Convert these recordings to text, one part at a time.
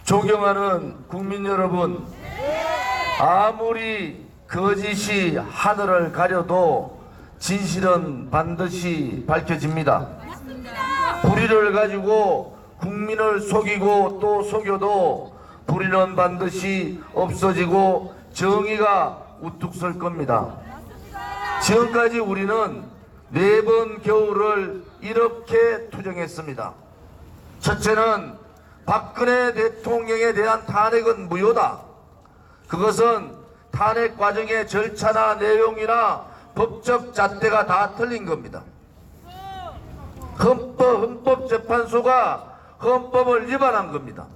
존경하는 국민 여러분, 아무리 거짓이 하늘을 가려도 진실은 반드시 밝혀집니다. 불의를 가지고 국민을 속이고 또 속여도 불의는 반드시 없어지고 정의가 우뚝 설 겁니다. 지금까지 우리는 4번 겨울을 이렇게 투정했습니다. 첫째는 박근혜 대통령에 대한 탄핵은 무효다. 그것은 탄핵 과정의 절차나 내용이나 법적 잣대가 다 틀린 겁니다. 헌법재판소가 헌법을 위반한 겁니다.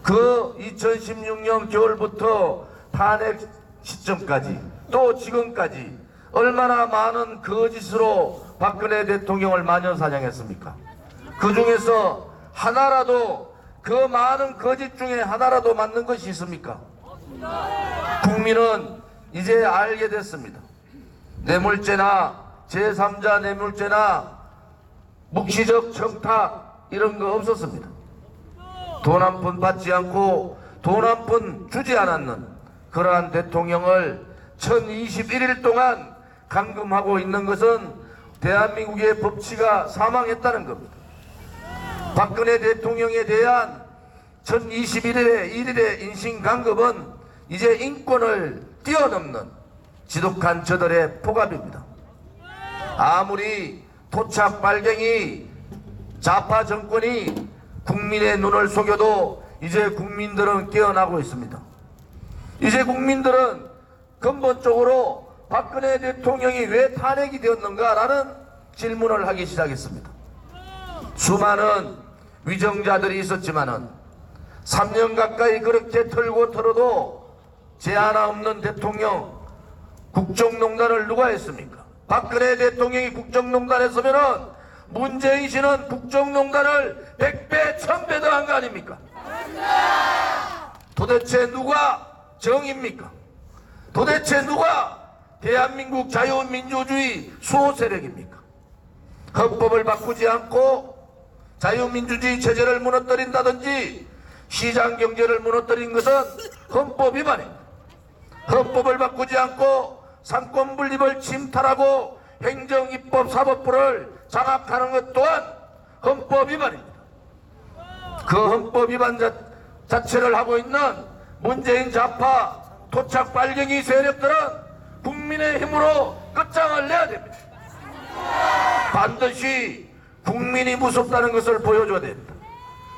그 2016년 겨울부터 탄핵 시점까지 또 지금까지 얼마나 많은 거짓으로 박근혜 대통령을 마녀사냥했습니까? 그 중에서 하나라도, 그 많은 거짓 중에 하나라도 맞는 것이 있습니까? 국민은 이제 알게 됐습니다. 뇌물죄나 제3자 뇌물죄나 묵시적 청탁 이런 거 없었습니다. 돈 한 푼 받지 않고 돈 한 푼 주지 않았는 그러한 대통령을 1021일 동안 감금하고 있는 것은 대한민국의 법치가 사망했다는 겁니다. 박근혜 대통령에 대한 1021일의 1일의 인신감금은 이제 인권을 뛰어넘는 지독한 저들의 포갑입니다. 아무리 토착 빨갱이 좌파 정권이 국민의 눈을 속여도 이제 국민들은 깨어나고 있습니다. 이제 국민들은 근본적으로 박근혜 대통령이 왜 탄핵이 되었는가라는 질문을 하기 시작했습니다. 수많은 위정자들이 있었지만은 3년 가까이 그렇게 털고 털어도 죄 하나 없는 대통령, 국정농단을 누가 했습니까? 박근혜 대통령이 국정농단 했으면은 문재인 씨는 국정농단을 100배, 1000배 더 한 거 아닙니까? 도대체 누가 정입니까? 도대체 누가 대한민국 자유민주주의 수호 세력입니까? 헌법을 바꾸지 않고 자유민주주의 체제를 무너뜨린다든지 시장경제를 무너뜨린 것은 헌법 위반입니다. 헌법을 바꾸지 않고 상권분립을 침탈하고 행정, 입법, 사법부를 장악하는 것 또한 헌법 위반입니다. 그 헌법 위반 자체를 하고 있는 문재인 좌파 토착 빨갱이 세력들은 국민의 힘으로 끝장을 내야 됩니다. 반드시 국민이 무섭다는 것을 보여줘야 됩니다.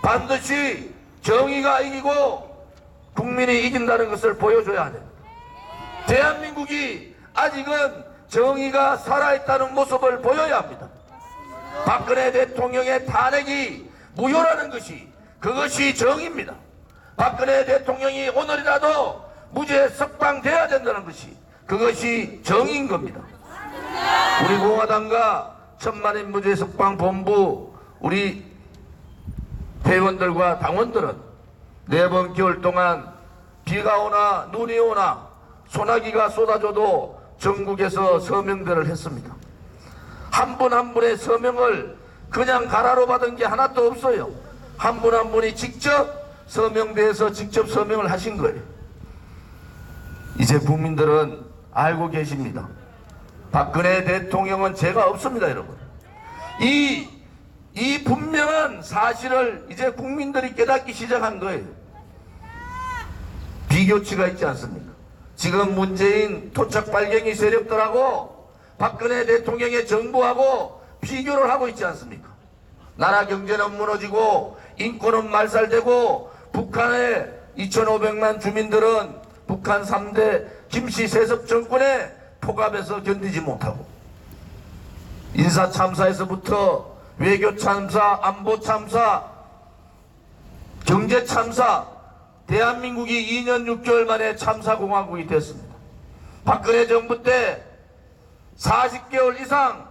반드시 정의가 이기고 국민이 이긴다는 것을 보여줘야 합니다. 대한민국이 아직은 정의가 살아있다는 모습을 보여야 합니다. 박근혜 대통령의 탄핵이 무효라는 것이, 그것이 정의입니다. 박근혜 대통령이 오늘이라도 무죄 석방돼야 된다는 것이, 그것이 정의인 겁니다. 우리 공화당과 천만인 무죄 석방 본부 우리 회원들과 당원들은 4번 겨울 동안 비가 오나 눈이 오나 소나기가 쏟아져도 전국에서 서명대를 했습니다. 한 분 한 분의 서명을 그냥 가라로 받은 게 하나도 없어요. 한 분 한 분이 직접 서명대에서 직접 서명을 하신 거예요. 이제 국민들은 알고 계십니다. 박근혜 대통령은 죄가 없습니다, 여러분. 이 분명한 사실을 이제 국민들이 깨닫기 시작한 거예요. 비교치가 있지 않습니까? 지금 문재인 토착 빨갱이 세력들하고 박근혜 대통령의 정부하고 비교를 하고 있지 않습니까? 나라 경제는 무너지고 인권은 말살되고 북한의 2,500만 주민들은 북한 3대 김씨 세습 정권의 포갑에서 견디지 못하고 인사 참사에서부터 외교 참사, 안보 참사, 경제 참사, 대한민국이 2년 6개월 만에 참사공화국이 됐습니다. 박근혜 정부 때 40개월 이상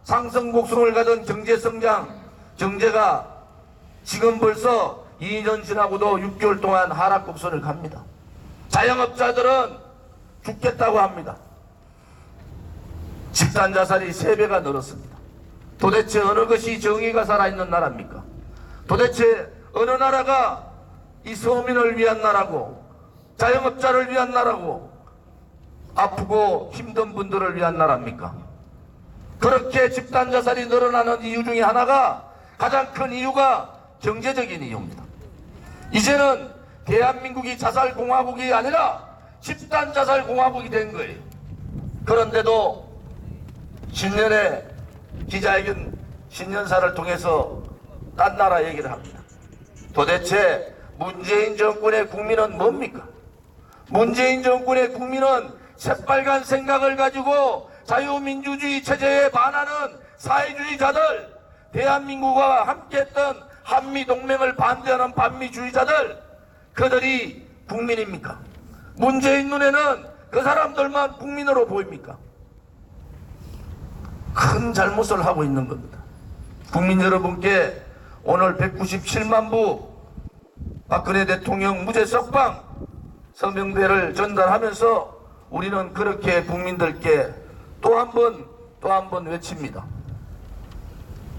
상승곡선을 가던 경제성장, 경제가 지금 벌써 2년 지나고도 6개월 동안 하락곡선을 갑니다. 자영업자들은 죽겠다고 합니다. 집단 자살이 3배가 늘었습니다. 도대체 어느 것이 정의가 살아있는 나라입니까? 도대체 어느 나라가 이 서민을 위한 나라고, 자영업자를 위한 나라고, 아프고 힘든 분들을 위한 나라입니까? 그렇게 집단 자살이 늘어나는 이유 중에 하나가, 가장 큰 이유가 경제적인 이유입니다. 이제는 대한민국이 자살공화국이 아니라 집단 자살공화국이 된 거예요. 그런데도 신년에 기자회견 신년사를 통해서 딴 나라 얘기를 합니다. 도대체 문재인 정권의 국민은 뭡니까? 문재인 정권의 국민은 새빨간 생각을 가지고 자유민주주의 체제에 반하는 사회주의자들, 대한민국과 함께했던 한미동맹을 반대하는 반미주의자들, 그들이 국민입니까? 문재인 눈에는 그 사람들만 국민으로 보입니까? 큰 잘못을 하고 있는 겁니다. 국민 여러분께 오늘 197만 부 박근혜 대통령 무죄 석방 서명대를 전달하면서 우리는 그렇게 국민들께 또 한 번 외칩니다.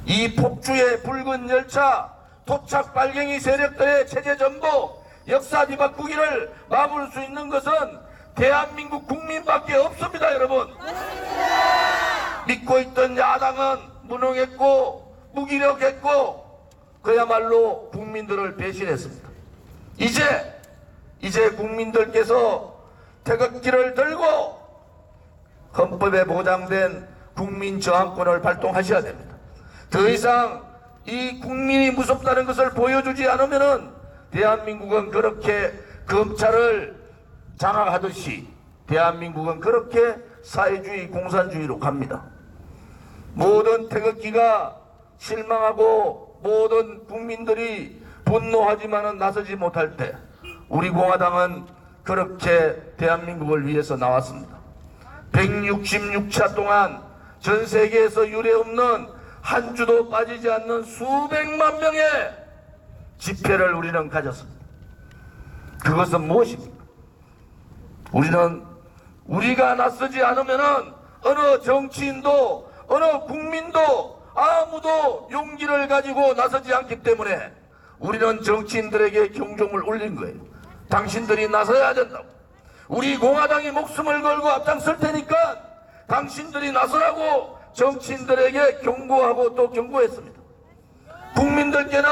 이 폭주의 붉은 열차, 토착 빨갱이 세력들의 체제 전복, 역사 뒤바꾸기를 막을 수 있는 것은 대한민국 국민밖에 없습니다, 여러분. 믿고 있던 야당은 무능했고 무기력했고 그야말로 국민들을 배신했습니다. 이제 국민들께서 태극기를 들고 헌법에 보장된 국민 저항권을 발동하셔야 됩니다. 더 이상 이 국민이 무섭다는 것을 보여주지 않으면은 대한민국은 그렇게 검찰을 장악하듯이 대한민국은 그렇게 사회주의 공산주의로 갑니다. 모든 태극기가 실망하고 모든 국민들이 분노하지만은 나서지 못할 때 우리 공화당은 그렇게 대한민국을 위해서 나왔습니다. 166차 동안 전 세계에서 유례없는 한 주도 빠지지 않는 수백만 명의 집회를 우리는 가졌습니다. 그것은 무엇입니까? 우리가 나서지 않으면은 어느 정치인도 어느 국민도 아무도 용기를 가지고 나서지 않기 때문에 우리는 정치인들에게 경종을 울린 거예요. 당신들이 나서야 된다고. 우리 공화당이 목숨을 걸고 앞장설 테니까 당신들이 나서라고 정치인들에게 경고하고 또 경고했습니다. 국민들께는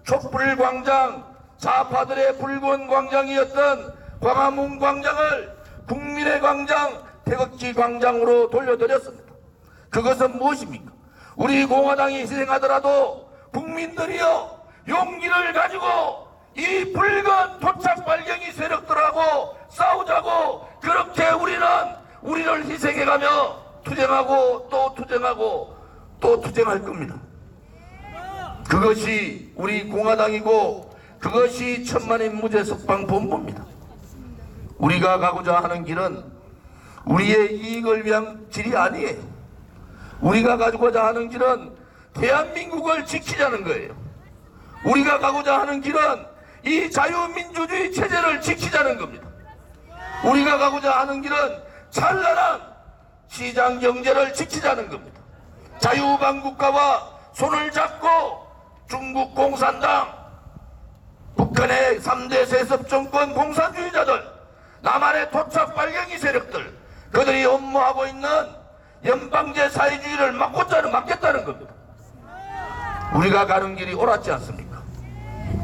촛불광장, 좌파들의 붉은 광장이었던 광화문 광장을 국민의 광장, 태극기 광장으로 돌려드렸습니다. 그것은 무엇입니까? 우리 공화당이 희생하더라도 국민들이여 용기를 가지고 이 붉은 토착 빨갱이 세력들하고 싸우자고, 그렇게 우리를 희생해가며 투쟁하고 또 투쟁하고 또 투쟁할 겁니다. 그것이 우리 공화당이고 그것이 천만인 무죄 석방 본부입니다. 우리가 가고자 하는 길은 우리의 이익을 위한 길이 아니에요. 우리가 가고자 하는 길은 대한민국을 지키자는 거예요. 우리가 가고자 하는 길은 이 자유민주주의 체제를 지키자는 겁니다. 우리가 가고자 하는 길은 찬란한 시장경제를 지키자는 겁니다. 자유방국가와 손을 잡고 중국 공산당, 북한의 3대 세습정권 공산주의자들, 남한의 토착 빨갱이 세력들, 그들이 업무하고 있는 연방제 사회주의를 막겠다는 겁니다. 우리가 가는 길이 옳았지 않습니까?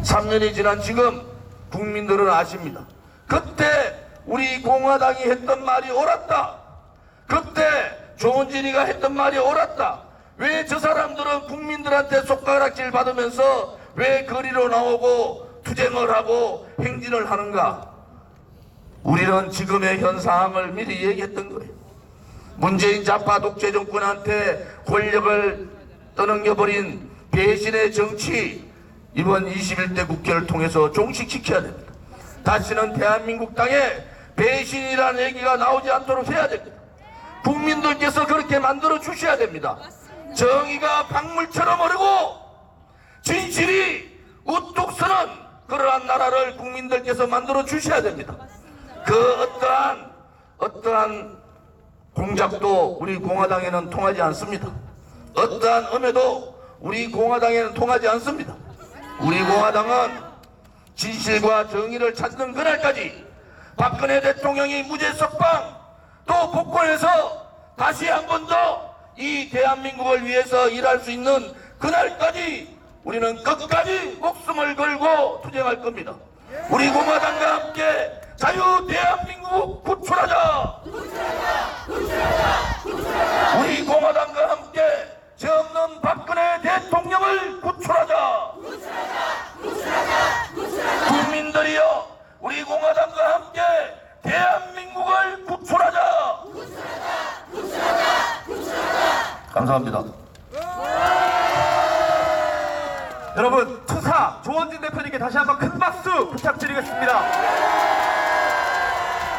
3년이 지난 지금 국민들은 아십니다. 그때 우리 공화당이 했던 말이 옳았다. 그때 조은진이가 했던 말이 옳았다. 왜 저 사람들은 국민들한테 손가락질 받으면서 왜 거리로 나오고 투쟁을 하고 행진을 하는가? 우리는 지금의 현 상황을 미리 얘기했던 거예요. 문재인 좌파 독재 정권한테 권력을 떠넘겨버린 배신의 정치, 이번 21대 국회를 통해서 종식시켜야 됩니다. 다시는 대한민국 땅에 배신이라는 얘기가 나오지 않도록 해야 됩니다. 국민들께서 그렇게 만들어 주셔야 됩니다. 정의가 박물처럼 흐르고 진실이 우뚝 서는 그러한 나라를 국민들께서 만들어 주셔야 됩니다. 그 어떠한 공작도 우리 공화당에는 통하지 않습니다. 어떠한 음해도 우리 공화당에는 통하지 않습니다. 우리 공화당은 진실과 정의를 찾는 그날까지 박근혜 대통령이 무죄 석방 또 복권해서 다시 한 번 더 이 대한민국을 위해서 일할 수 있는 그날까지 우리는 끝까지 목숨을 걸고 투쟁할 겁니다. 우리 공화당과 함께 자유 대한민국 구출하자! 우리 공화당과 함께 죄 없는 박근혜 대통령을 구출하자! 국민들이여 우리 공화당과 함께 대한민국을 구출하자! 감사합니다. 여러분 투사 조원진 대표님께 다시 한번 큰 박수 부탁드리겠습니다.